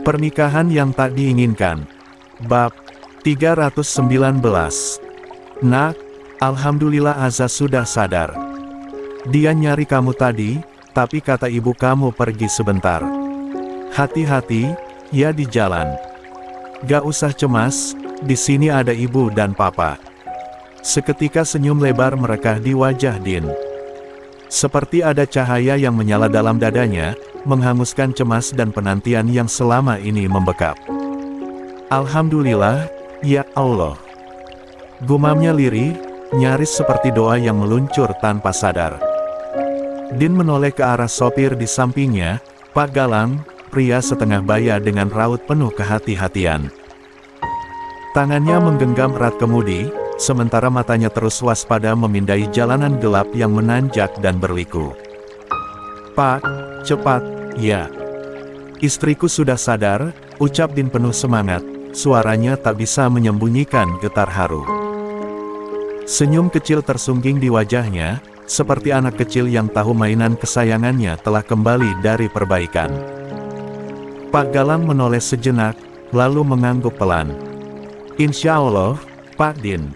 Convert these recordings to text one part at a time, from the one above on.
Pernikahan yang tak diinginkan. Bab 319. Nak, alhamdulillah Azza sudah sadar. Dia nyari kamu tadi, tapi kata ibu kamu pergi sebentar. Hati-hati, ya di jalan. Gak usah cemas, di sini ada ibu dan papa. Seketika senyum lebar merekah di wajah Din. Seperti ada cahaya yang menyala dalam dadanya, menghanguskan cemas dan penantian yang selama ini membekap. Alhamdulillah, ya Allah. Gumamnya lirih, nyaris seperti doa yang meluncur tanpa sadar. Din menoleh ke arah sopir di sampingnya, Pak Galang, pria setengah baya dengan raut penuh kehati-hatian. Tangannya menggenggam erat kemudi, sementara matanya terus waspada memindai jalanan gelap yang menanjak dan berliku. Pak, cepat, ya. Istriku sudah sadar, ucap Din penuh semangat, suaranya tak bisa menyembunyikan getar haru. Senyum kecil tersungging di wajahnya, seperti anak kecil yang tahu mainan kesayangannya telah kembali dari perbaikan. Pak Galang menoleh sejenak, lalu mengangguk pelan. Insya Allah, Pak Din.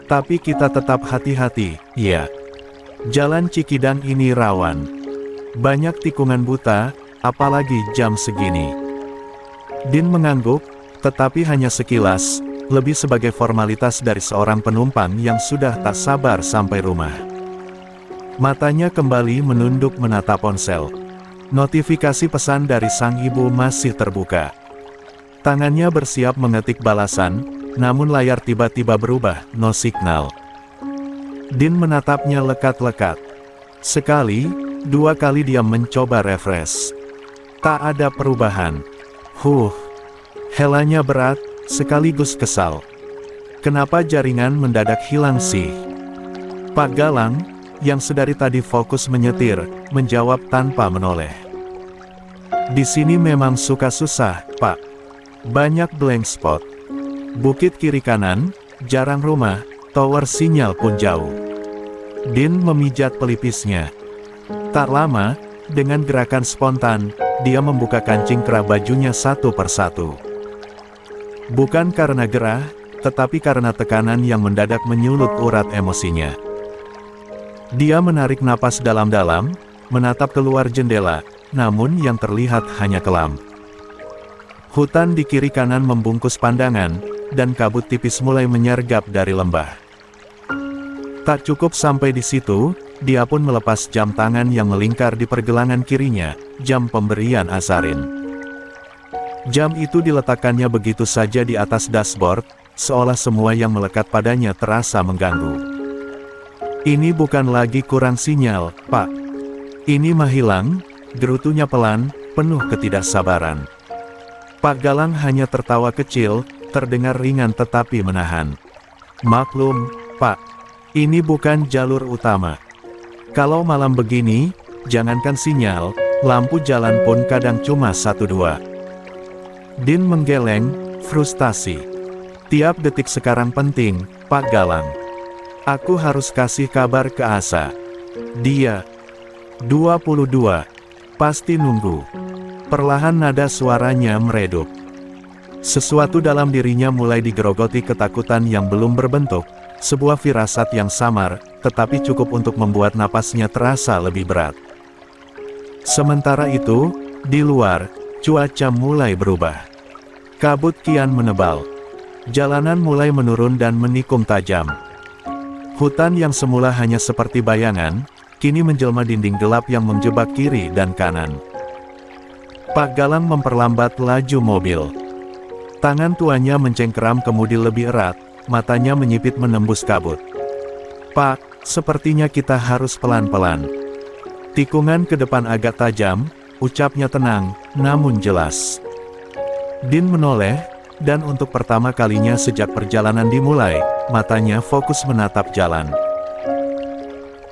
Tapi kita tetap hati-hati, ya. Jalan Cikidang ini rawan. Banyak tikungan buta, apalagi jam segini. Din mengangguk, tetapi hanya sekilas, lebih sebagai formalitas dari seorang penumpang yang sudah tak sabar sampai rumah. Matanya kembali menunduk menatap ponsel. Notifikasi pesan dari sang ibu masih terbuka. Tangannya bersiap mengetik balasan, namun layar tiba-tiba berubah, no signal. Din menatapnya lekat-lekat. Sekali, dua kali dia mencoba refresh. Tak ada perubahan. Helanya berat, sekaligus kesal. Kenapa jaringan mendadak hilang sih? Pak Galang, yang sedari tadi fokus menyetir, menjawab tanpa menoleh. Di sini memang suka susah, Pak. Banyak blank spot. Bukit kiri kanan, jarang rumah, tower sinyal pun jauh. Din memijat pelipisnya. Tak lama, dengan gerakan spontan, dia membuka kancing kerah bajunya satu persatu. Bukan karena gerah, tetapi karena tekanan yang mendadak menyulut urat emosinya. Dia menarik napas dalam-dalam, menatap keluar jendela, namun yang terlihat hanya kelam. Hutan di kiri kanan membungkus pandangan, dan kabut tipis mulai menyergap dari lembah. Tak cukup sampai di situ, dia pun melepas jam tangan yang melingkar di pergelangan kirinya, jam pemberian asarin. Jam itu diletakkannya begitu saja di atas dashboard, seolah semua yang melekat padanya terasa mengganggu. Ini bukan lagi kurang sinyal, Pak. Ini mah hilang, gerutunya pelan, penuh ketidaksabaran. Pak Galang hanya tertawa kecil, terdengar ringan tetapi menahan. Maklum, Pak. Ini bukan jalur utama. Kalau malam begini, jangankan sinyal, lampu jalan pun kadang cuma 1-2. Din menggeleng, frustasi. Tiap detik sekarang penting, Pak Galang. Aku harus kasih kabar ke Asa. Dia 22. Pasti nunggu. Perlahan nada suaranya meredup. Sesuatu dalam dirinya mulai digerogoti ketakutan yang belum berbentuk, sebuah firasat yang samar, tetapi cukup untuk membuat napasnya terasa lebih berat. Sementara itu, di luar, cuaca mulai berubah. Kabut kian menebal. Jalanan mulai menurun dan menikung tajam. Hutan yang semula hanya seperti bayangan, kini menjelma dinding gelap yang menjebak kiri dan kanan. Pak Galang memperlambat laju mobil. Tangan tuanya mencengkeram kemudi lebih erat, matanya menyipit menembus kabut. Pak, sepertinya kita harus pelan-pelan. Tikungan ke depan agak tajam, ucapnya tenang, namun jelas. Din menoleh, dan untuk pertama kalinya sejak perjalanan dimulai, matanya fokus menatap jalan.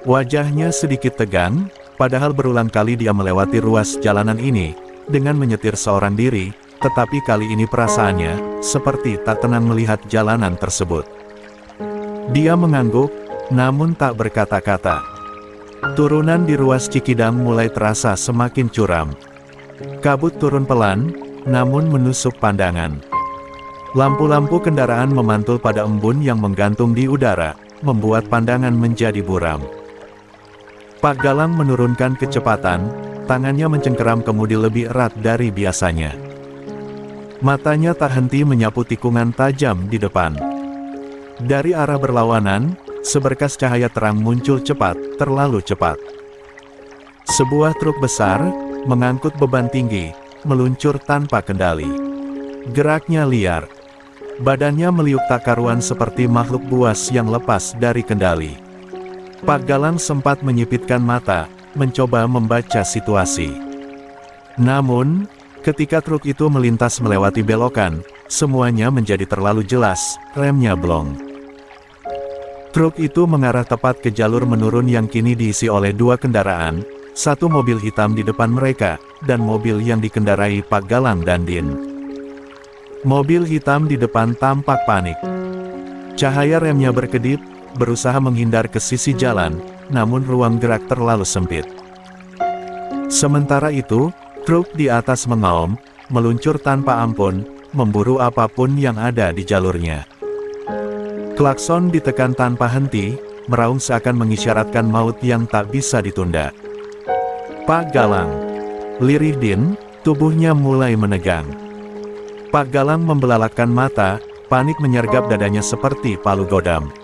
Wajahnya sedikit tegang, padahal berulang kali dia melewati ruas jalanan ini, dengan menyetir seorang diri, tetapi kali ini perasaannya, seperti tak tenang melihat jalanan tersebut. Dia mengangguk, namun tak berkata-kata. Turunan di ruas Cikidang mulai terasa semakin curam. Kabut turun pelan, namun menusuk pandangan. Lampu-lampu kendaraan memantul pada embun yang menggantung di udara, membuat pandangan menjadi buram. Pak Galang menurunkan kecepatan, tangannya mencengkeram kemudi lebih erat dari biasanya. Matanya tak henti menyapu tikungan tajam di depan. Dari arah berlawanan, seberkas cahaya terang muncul cepat, terlalu cepat. Sebuah truk besar, mengangkut beban tinggi, meluncur tanpa kendali. Geraknya liar. Badannya meliuk tak karuan seperti makhluk buas yang lepas dari kendali. Pak Galang sempat menyipitkan mata, mencoba membaca situasi. Namun, ketika truk itu melintas melewati belokan, semuanya menjadi terlalu jelas, remnya blong. Truk itu mengarah tepat ke jalur menurun yang kini diisi oleh dua kendaraan, satu mobil hitam di depan mereka, dan mobil yang dikendarai Pak Galang dan Din. Mobil hitam di depan tampak panik. Cahaya remnya berkedip, berusaha menghindar ke sisi jalan, namun ruang gerak terlalu sempit. Sementara itu, truk di atas mengaum, meluncur tanpa ampun, memburu apapun yang ada di jalurnya. Klakson ditekan tanpa henti, meraung seakan mengisyaratkan maut yang tak bisa ditunda. Pak Galang, lirih Din, tubuhnya mulai menegang. Pak Galang membelalakkan mata, panik menyergap dadanya seperti palu godam.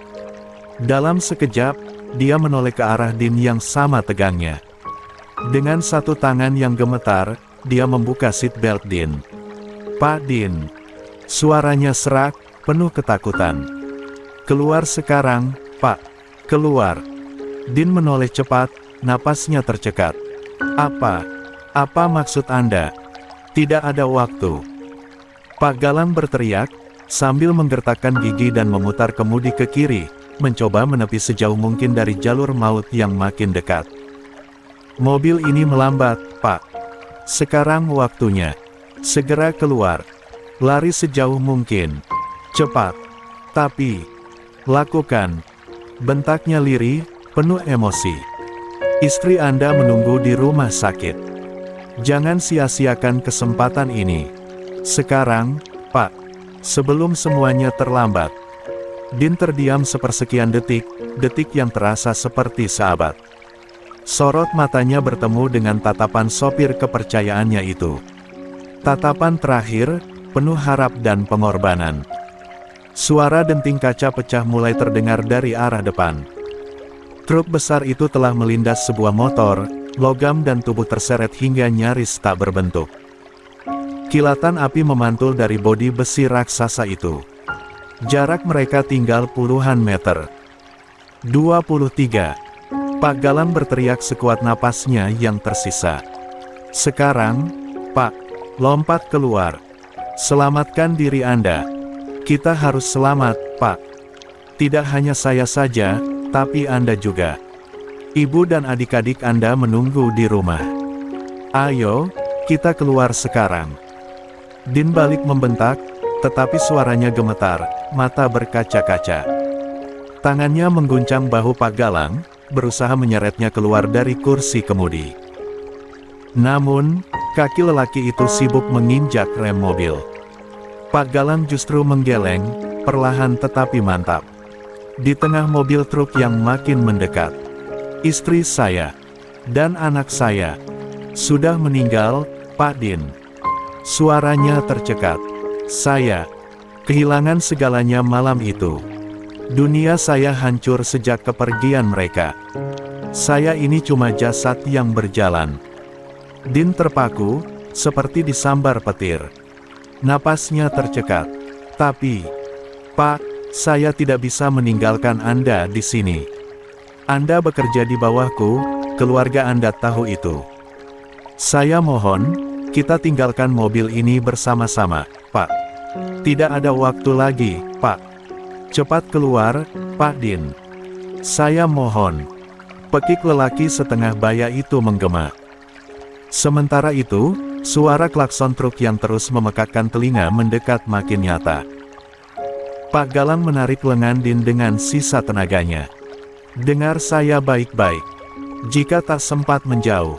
Dalam sekejap, dia menoleh ke arah Din yang sama tegangnya. Dengan satu tangan yang gemetar, dia membuka seatbelt Din. "Pak Din." Suaranya serak, penuh ketakutan. "Keluar sekarang, Pak. Keluar." Din menoleh cepat, napasnya tercekat. Apa maksud Anda? Tidak ada waktu." Pak Galang berteriak, sambil menggertakkan gigi dan memutar kemudi ke kiri, mencoba menepi sejauh mungkin dari jalur maut yang makin dekat. "Mobil ini melambat, Pak. Sekarang waktunya. Segera keluar. Lari sejauh mungkin. Cepat. Tapi, lakukan." Bentaknya lirih, penuh emosi. "Istri Anda menunggu di rumah sakit. Jangan sia-siakan kesempatan ini. Sekarang, Pak. Sebelum semuanya terlambat." Din terdiam sepersekian detik, detik yang terasa seperti seabad. Sorot matanya bertemu dengan tatapan sopir kepercayaannya itu. Tatapan terakhir, penuh harap dan pengorbanan. Suara denting kaca pecah mulai terdengar dari arah depan. Truk besar itu telah melindas sebuah motor, logam dan tubuh terseret hingga nyaris tak berbentuk. Kilatan api memantul dari bodi besi raksasa itu. Jarak mereka tinggal puluhan meter. 23. Pak Galang berteriak sekuat napasnya yang tersisa. "Sekarang, Pak, lompat keluar. Selamatkan diri Anda. Kita harus selamat, Pak. Tidak hanya saya saja, tapi Anda juga. Ibu dan adik-adik Anda menunggu di rumah. Ayo, kita keluar sekarang." Din balik membentak, tetapi suaranya gemetar, mata berkaca-kaca. Tangannya mengguncang bahu Pak Galang, berusaha menyeretnya keluar dari kursi kemudi. Namun, kaki lelaki itu sibuk menginjak rem mobil. Pak Galang justru menggeleng, perlahan tetapi mantap. Di tengah mobil truk yang makin mendekat. "Istri saya dan anak saya sudah meninggal, Pak Din." Suaranya tercekat. "Saya kehilangan segalanya malam itu. Dunia saya hancur sejak kepergian mereka. Saya ini cuma jasad yang berjalan." Din terpaku, seperti disambar petir. Napasnya tercekat. "Tapi, Pak, saya tidak bisa meninggalkan Anda di sini. Anda bekerja di bawahku, keluarga Anda tahu itu. Saya mohon, kita tinggalkan mobil ini bersama-sama, Pak. Tidak ada waktu lagi, Pak. Cepat keluar, Pak Din. Saya mohon." Pekik lelaki setengah baya itu menggema. Sementara itu, suara klakson truk yang terus memekakkan telinga mendekat makin nyata. Pak Galang menarik lengan Din dengan sisa tenaganya. "Dengar saya baik-baik. Jika tak sempat menjauh,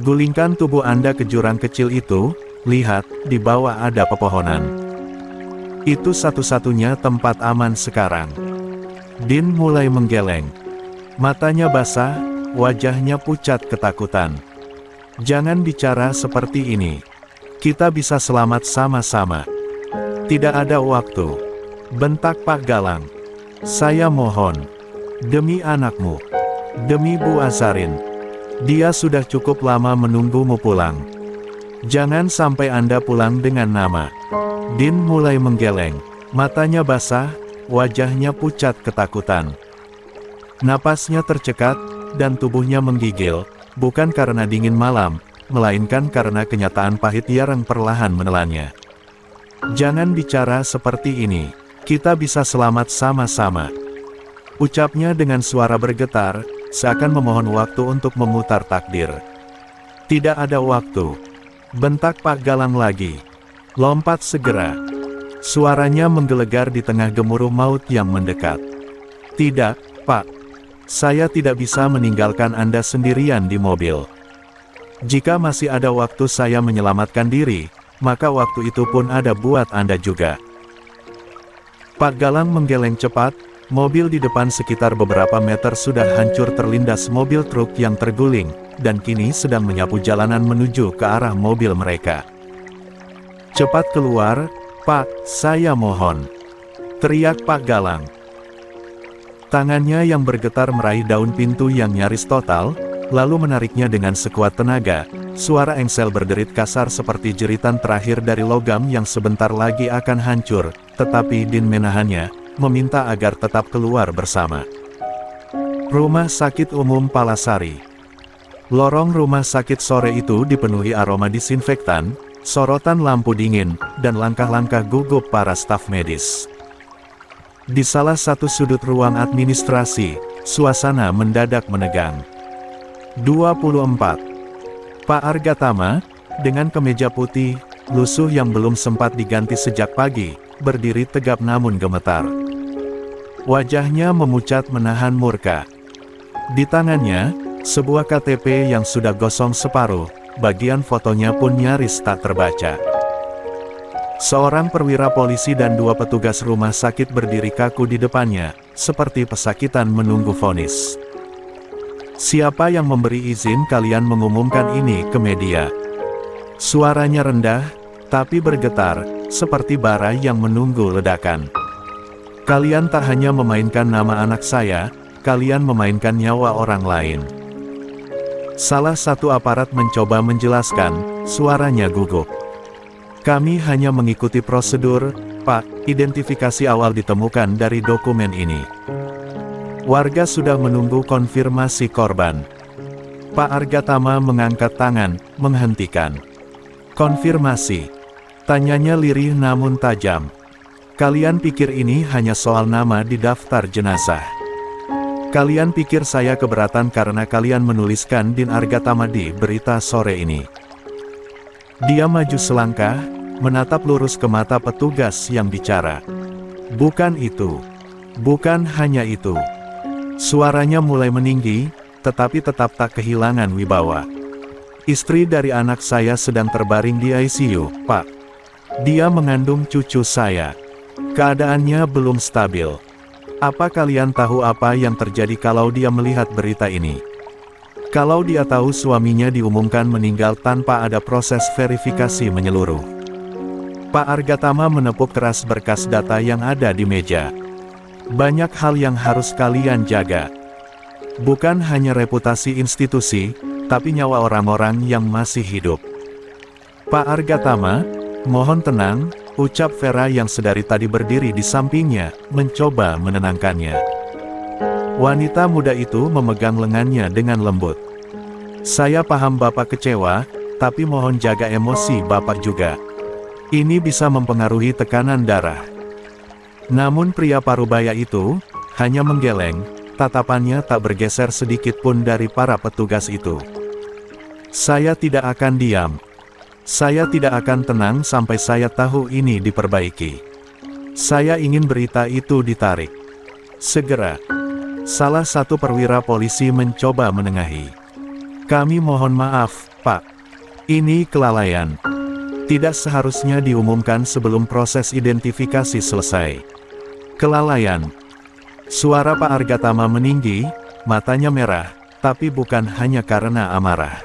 gulingkan tubuh Anda ke jurang kecil itu, Lihat, di bawah ada pepohonan. Itu satu-satunya tempat aman sekarang. Din mulai menggeleng. Matanya basah, wajahnya pucat ketakutan. Jangan bicara seperti ini. Kita bisa selamat sama-sama. Tidak ada waktu. Bentak Pak Galang. Saya mohon. Demi anakmu. Demi Bu Azarin. Dia sudah cukup lama menunggumu pulang. Jangan sampai Anda pulang dengan nama. Din mulai menggeleng. Matanya basah, wajahnya pucat ketakutan. Napasnya tercekat, dan tubuhnya menggigil, bukan karena dingin malam, melainkan karena kenyataan pahit yang perlahan menelannya. Jangan bicara seperti ini. Kita bisa selamat sama-sama. Ucapnya dengan suara bergetar, seakan memohon waktu untuk memutar takdir. Tidak ada waktu. Bentak Pak Galang lagi. Lompat segera. Suaranya menggelegar di tengah gemuruh maut yang mendekat. Tidak, Pak. Saya tidak bisa meninggalkan Anda sendirian di mobil. Jika masih ada waktu saya menyelamatkan diri, maka waktu itu pun ada buat Anda juga. Pak Galang menggeleng cepat, mobil di depan sekitar beberapa meter sudah hancur terlindas mobil truk yang terguling, dan kini sedang menyapu jalanan menuju ke arah mobil mereka. Cepat keluar, Pak, saya mohon. Teriak Pak Galang. Tangannya yang bergetar meraih daun pintu yang nyaris total, lalu menariknya dengan sekuat tenaga. Suara engsel berderit kasar seperti jeritan terakhir dari logam yang sebentar lagi akan hancur, tetapi Din menahannya, meminta agar tetap keluar bersama. Rumah Sakit Umum Palasari. Lorong rumah sakit sore itu dipenuhi aroma disinfektan, sorotan lampu dingin, dan langkah-langkah gugup para staf medis. Di salah satu sudut ruang administrasi, suasana mendadak menegang. 24. Pak Argatama, dengan kemeja putih, lusuh yang belum sempat diganti sejak pagi, berdiri tegap namun gemetar. Wajahnya memucat menahan murka. Di tangannya, sebuah KTP yang sudah gosong separuh, bagian fotonya pun nyaris tak terbaca. Seorang perwira polisi dan dua petugas rumah sakit berdiri kaku di depannya, seperti pesakitan menunggu vonis. Siapa yang memberi izin kalian mengumumkan ini ke media? Suaranya rendah, tapi bergetar, seperti bara yang menunggu ledakan. Kalian tak hanya memainkan nama anak saya, kalian memainkan nyawa orang lain. Salah satu aparat mencoba menjelaskan, suaranya gugup. Kami hanya mengikuti prosedur, Pak. Identifikasi awal ditemukan dari dokumen ini. Warga sudah menunggu konfirmasi korban. Pak Argatama mengangkat tangan, menghentikan. Konfirmasi. Tanyanya lirih namun tajam. Kalian pikir ini hanya soal nama di daftar jenazah? Kalian pikir saya keberatan karena kalian menuliskan Din Argatama di berita sore ini? Dia maju selangkah, menatap lurus ke mata petugas yang bicara. Bukan itu. Bukan hanya itu. Suaranya mulai meninggi, tetapi tetap tak kehilangan wibawa. Istri dari anak saya sedang terbaring di ICU, Pak. Dia mengandung cucu saya. Keadaannya belum stabil. Apa kalian tahu apa yang terjadi kalau dia melihat berita ini? Kalau dia tahu suaminya diumumkan meninggal tanpa ada proses verifikasi menyeluruh. Pak Argatama menepuk keras berkas data yang ada di meja. Banyak hal yang harus kalian jaga. Bukan hanya reputasi institusi, tapi nyawa orang-orang yang masih hidup. Pak Argatama, mohon tenang, ucap Vera yang sedari tadi berdiri di sampingnya, mencoba menenangkannya. Wanita muda itu memegang lengannya dengan lembut. Saya paham Bapak kecewa, tapi mohon jaga emosi Bapak juga. Ini bisa mempengaruhi tekanan darah. Namun pria parubaya itu, hanya menggeleng, tatapannya tak bergeser sedikit pun dari para petugas itu. Saya tidak akan diam. Saya tidak akan tenang sampai saya tahu ini diperbaiki. Saya ingin berita itu ditarik. Segera. Salah satu perwira polisi mencoba menengahi. Kami mohon maaf, Pak. Ini kelalaian. Tidak seharusnya diumumkan sebelum proses identifikasi selesai. Kelalaian. Suara Pak Argatama meninggi, matanya merah, tapi bukan hanya karena amarah.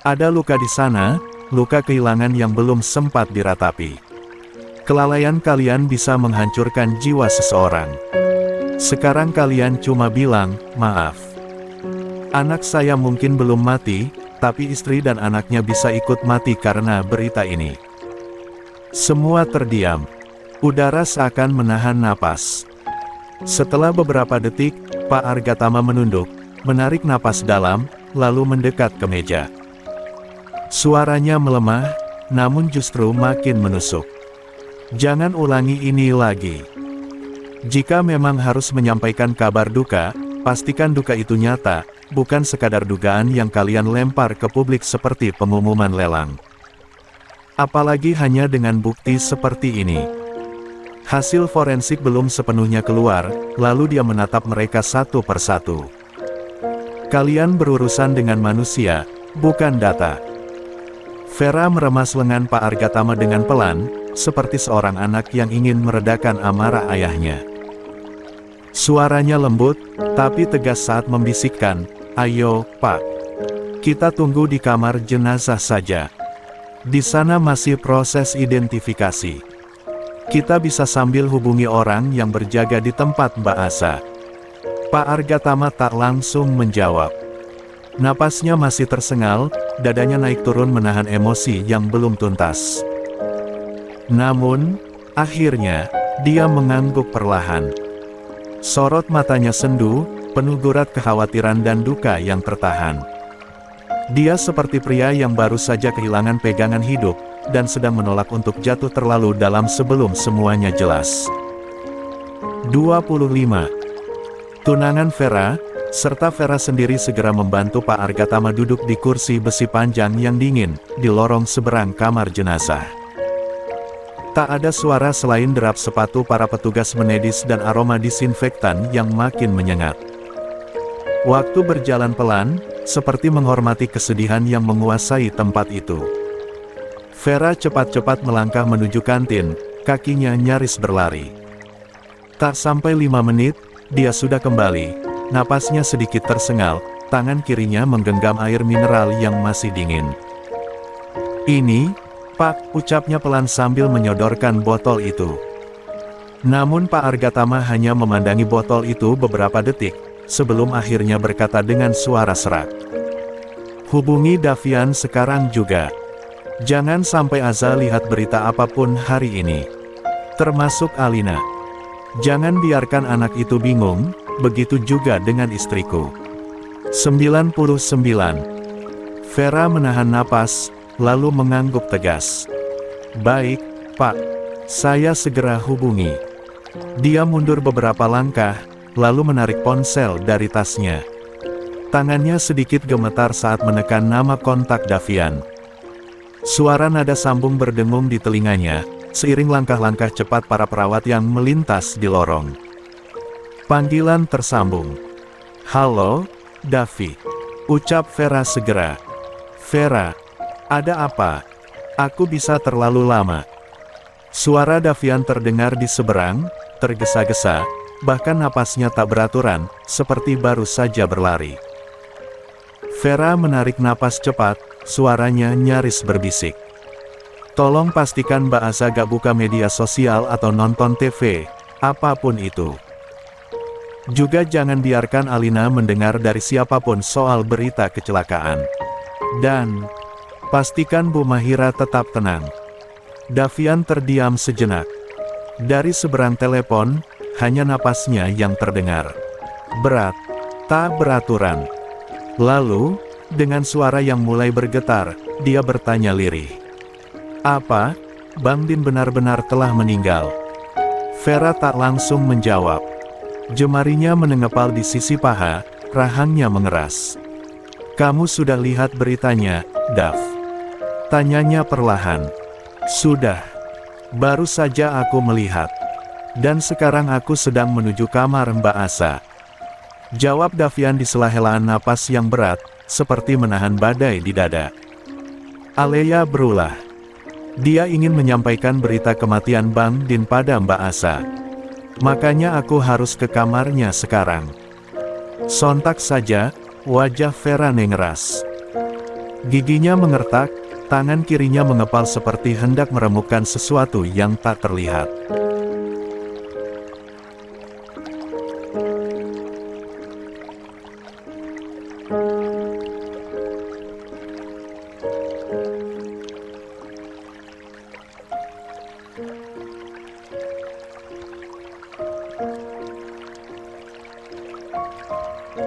Ada luka di sana, luka kehilangan yang belum sempat diratapi. Kelalaian kalian bisa menghancurkan jiwa seseorang. Sekarang kalian cuma bilang, maaf. Anak saya mungkin belum mati, tapi istri dan anaknya bisa ikut mati karena berita ini. Semua terdiam. Udara seakan menahan napas. Setelah beberapa detik, Pak Argatama menunduk, menarik napas dalam, lalu mendekat ke meja. Suaranya melemah, namun justru makin menusuk. Jangan ulangi ini lagi. Jika memang harus menyampaikan kabar duka, pastikan duka itu nyata, bukan sekadar dugaan yang kalian lempar ke publik seperti pengumuman lelang. Apalagi hanya dengan bukti seperti ini. Hasil forensik belum sepenuhnya keluar, lalu dia menatap mereka satu persatu. Kalian berurusan dengan manusia, bukan data. Vera meremas lengan Pak Argatama dengan pelan, seperti seorang anak yang ingin meredakan amarah ayahnya. Suaranya lembut, tapi tegas saat membisikkan, "Ayo, Pak. Kita tunggu di kamar jenazah saja. Di sana masih proses identifikasi. Kita bisa sambil hubungi orang yang berjaga di tempat Mbak Asa." Pak Argatama tak langsung menjawab. Napasnya masih tersengal, dadanya naik turun menahan emosi yang belum tuntas. Namun, akhirnya, dia mengangguk perlahan. Sorot matanya sendu, penuh gurat kekhawatiran dan duka yang tertahan. Dia seperti pria yang baru saja kehilangan pegangan hidup, dan sedang menolak untuk jatuh terlalu dalam sebelum semuanya jelas. 25. Tunangan Vera, serta Vera sendiri segera membantu Pak Argatama duduk di kursi besi panjang yang dingin, di lorong seberang kamar jenazah. Tak ada suara selain derap sepatu para petugas medis dan aroma disinfektan yang makin menyengat. Waktu berjalan pelan, seperti menghormati kesedihan yang menguasai tempat itu. Vera cepat-cepat melangkah menuju kantin, kakinya nyaris berlari. Tak sampai 5 menit, dia sudah kembali. Napasnya sedikit tersengal, tangan kirinya menggenggam air mineral yang masih dingin. "Ini, Pak," ucapnya pelan sambil menyodorkan botol itu. Namun Pak Argatama hanya memandangi botol itu beberapa detik, sebelum akhirnya berkata dengan suara serak. "Hubungi Davian sekarang juga. Jangan sampai Aza lihat berita apapun hari ini. Termasuk Alina. Jangan biarkan anak itu bingung, begitu juga dengan istriku." 99. Vera menahan napas, lalu mengangguk tegas. "Baik, Pak. Saya segera hubungi." Dia mundur beberapa langkah, lalu menarik ponsel dari tasnya. Tangannya sedikit gemetar saat menekan nama kontak Davian. Suara nada sambung berdengung di telinganya, seiring langkah-langkah cepat para perawat yang melintas di lorong. Panggilan tersambung. "Halo, Davi," ucap Vera segera. "Vera, ada apa? Aku bisa terlalu lama." Suara Davian terdengar di seberang, tergesa-gesa, bahkan napasnya tak beraturan, seperti baru saja berlari. Vera menarik napas cepat, suaranya nyaris berbisik. "Tolong pastikan Mbak Asa gak buka media sosial atau nonton TV, apapun itu. Juga jangan biarkan Alina mendengar dari siapapun soal berita kecelakaan. Dan pastikan Bu Mahira tetap tenang." Davian terdiam sejenak. Dari seberang telepon, hanya napasnya yang terdengar. Berat, tak beraturan. Lalu, dengan suara yang mulai bergetar, dia bertanya lirih. "Apa? Bang Din benar-benar telah meninggal?" Vera tak langsung menjawab. Jemarinya menengepal di sisi paha, rahangnya mengeras. "Kamu sudah lihat beritanya, Dav?" Tanyanya perlahan. "Sudah. Baru saja aku melihat. Dan sekarang aku sedang menuju kamar Mbak Asa." Jawab Davian di sela helaan napas yang berat, seperti menahan badai di dada. Alea berulah. Dia ingin menyampaikan berita kematian Bang Din pada Mbak Asa. Makanya aku harus ke kamarnya sekarang. Sontak saja, wajah Ferane ngeras. Giginya mengertak, tangan kirinya mengepal seperti hendak meremukkan sesuatu yang tak terlihat.